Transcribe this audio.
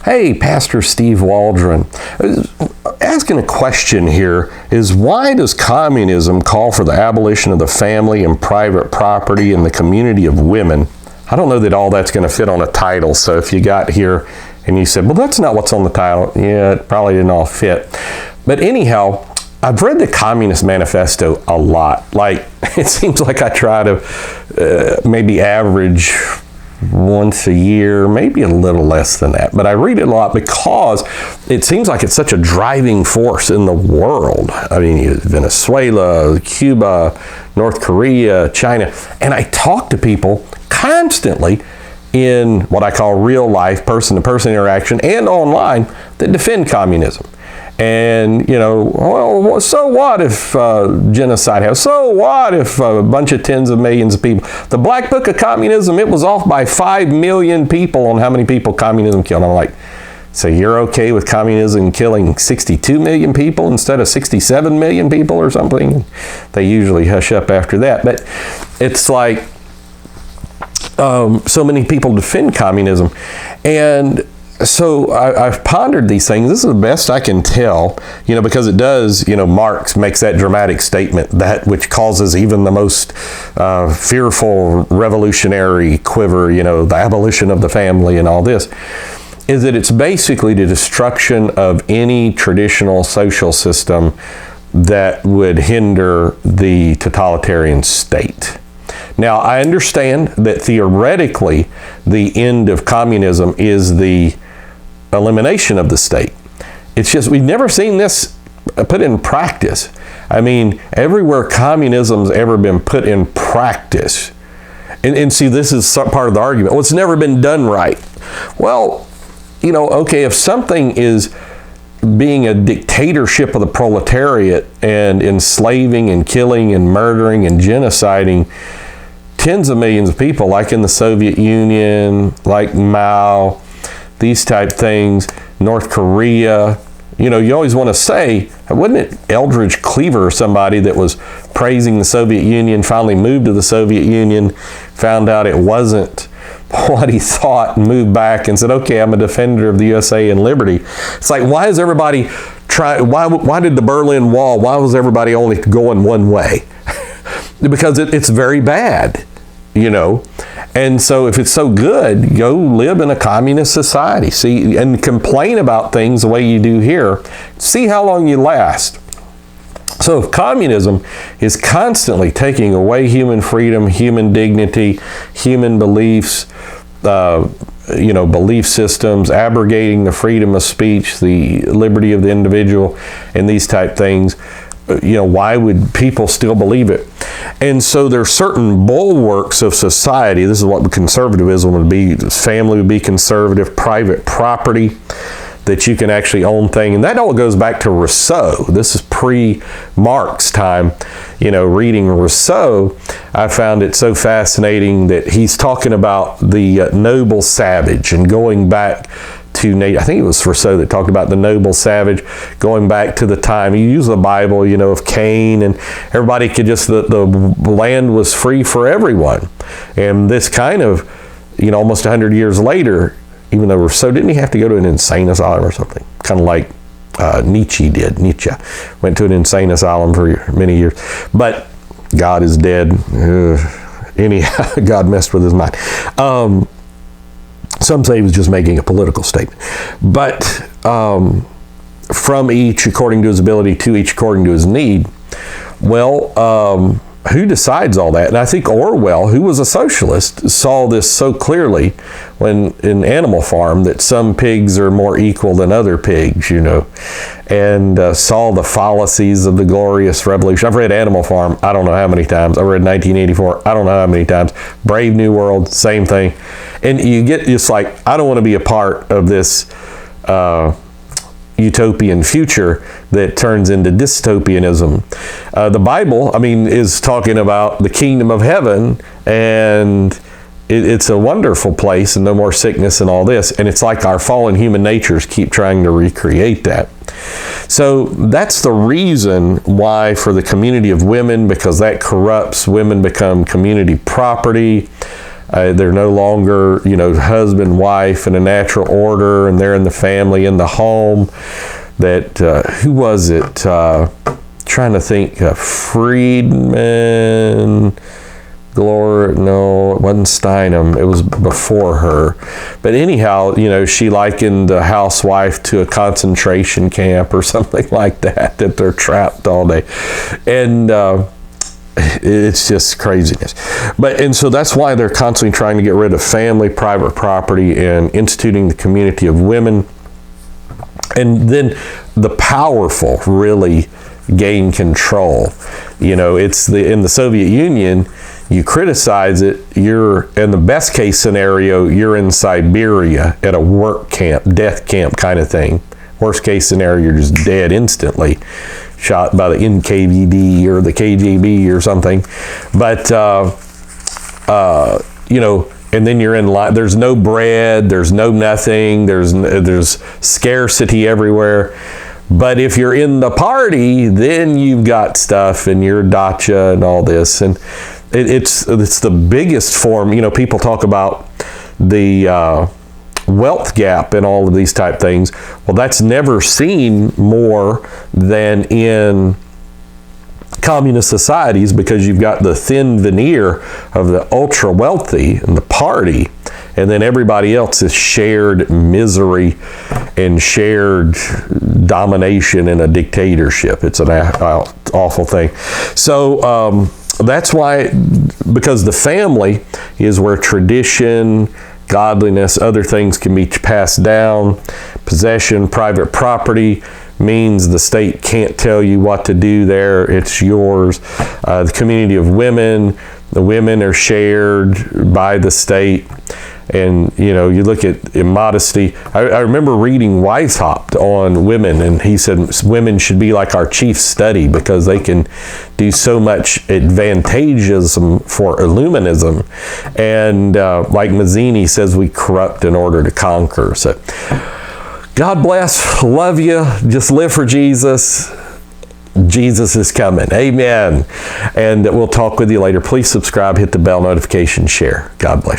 Hey, Pastor Steve Waldron. Asking a question here is, why does communism call for the abolition of the family and private property and the community of women? I don't know that all that's going to fit on a title, so if you got here and you said, well, that's not what's on the title, yeah, it probably didn't all fit. But anyhow, I've read the Communist Manifesto a lot. Like, it seems like I try to maybe average once a year, maybe a little less than that. But I read it a lot because it seems like it's such a driving force in the world. I mean, Venezuela, Cuba, North Korea, China. And I talk to people constantly in what I call real life, person-to-person interaction and online that defend communism. And, you know, well, so what if genocide happens? So what if a bunch of tens of millions of people? The Black Book of Communism, it was off by 5 million people on how many people communism killed. I'm like, so you're okay with communism killing 62 million people instead of 67 million people or something? They usually hush up after that. But it's like, so many people defend communism. And so I've pondered these things. This is the best I can tell, you know, because it does, you know, Marx makes that dramatic statement, that which causes even the most fearful revolutionary quiver, you know, the abolition of the family and all this, is that it's basically the destruction of any traditional social system that would hinder the totalitarian state. Now, I understand that theoretically, the end of communism is the elimination of the state. It's just, we've never seen this put in practice. I mean, everywhere communism's ever been put in practice, and see, this is part of the argument. Well, it's never been done right. Well, you know, okay, if something is being a dictatorship of the proletariat and enslaving and killing and murdering and genociding tens of millions of people, like in the Soviet Union, like Mao, these type things, North Korea, you know, you always want to say, wasn't it Eldridge Cleaver or somebody that was praising the Soviet Union, finally moved to the Soviet Union, found out it wasn't what he thought, and moved back and said, okay, I'm a defender of the USA and liberty. It's like, why is everybody why did the Berlin Wall, why was everybody only going one way? Because it's very bad, you know. And so if it's so good, go live in a communist society, see, and complain about things the way you do here. See how long you last. So if communism is constantly taking away human freedom, human dignity, human beliefs, you know, belief systems, abrogating the freedom of speech, the liberty of the individual, and these type things, you know, why would people still believe it? And so there's certain bulwarks of society. This is what conservatism would be. Family would be conservative, private property, that you can actually own things. And that all goes back to Rousseau. This is pre-Marx time. You know, reading Rousseau, I found it so fascinating that he's talking about the noble savage and going back to, I think it was Rousseau that talked about the noble savage, going back to the time, he used the Bible, you know, of Cain, and everybody could just, the land was free for everyone. And this kind of, you know, almost 100 years later, even though Rousseau, didn't he have to go to an insane asylum or something? Kind of like Nietzsche did. Nietzsche went to an insane asylum for many years. But God is dead. Anyhow, God messed with his mind. Some say he was just making a political statement. But from each according to his ability, to each according to his need. Well, who decides all that? And I think Orwell, who was a socialist, saw this so clearly when in Animal Farm, that some pigs are more equal than other pigs, you know, and saw the fallacies of the glorious revolution. I've read Animal Farm, I don't know how many times. I read 1984, I don't know how many times. Brave New World, same thing. And you get, it's like, I don't want to be a part of this utopian future that turns into dystopianism. The Bible, I mean, is talking about the kingdom of heaven, and it's a wonderful place, and no more sickness and all this. And it's like our fallen human natures keep trying to recreate that. So that's the reason why for the community of women, because that corrupts, women become community property. They're no longer, husband, wife in a natural order, and they're in the family, in the home. That, who was it? Trying to think, Friedman, no, it wasn't Steinem. It was before her. But anyhow, she likened a housewife to a concentration camp or something like that they're trapped all day. And it's just craziness. And so that's why they're constantly trying to get rid of family, private property, and instituting the community of women. And then the powerful really gain control. It's in the Soviet Union, you criticize it, you're in the best case scenario, you're in Siberia at a work camp, death camp kind of thing. Worst case scenario, you're just dead instantly, shot by the NKVD or the KGB or something. But, and then you're in line, there's no bread, there's no nothing, there's scarcity everywhere. But if you're in the party, then you've got stuff and your dacha and all this. And it's the biggest form. People talk about the wealth gap and all of these type things. Well, that's never seen more than in communist societies, because you've got the thin veneer of the ultra wealthy and the party, and then everybody else is shared misery and shared domination in a dictatorship. It's an awful thing. So that's why, because the family is where tradition, godliness, other things can be passed down. Possession, private property means the state can't tell you what to do there. It's yours. The community of women, the women are shared by the state. And, you look at immodesty. I remember reading Weishaupt on women, and he said women should be like our chief study because they can do so much advantageism for illuminism. And like Mazzini says, we corrupt in order to conquer. So God bless. Love you. Just live for Jesus. Jesus is coming. Amen. And we'll talk with you later. Please subscribe, hit the bell notification, share. God bless.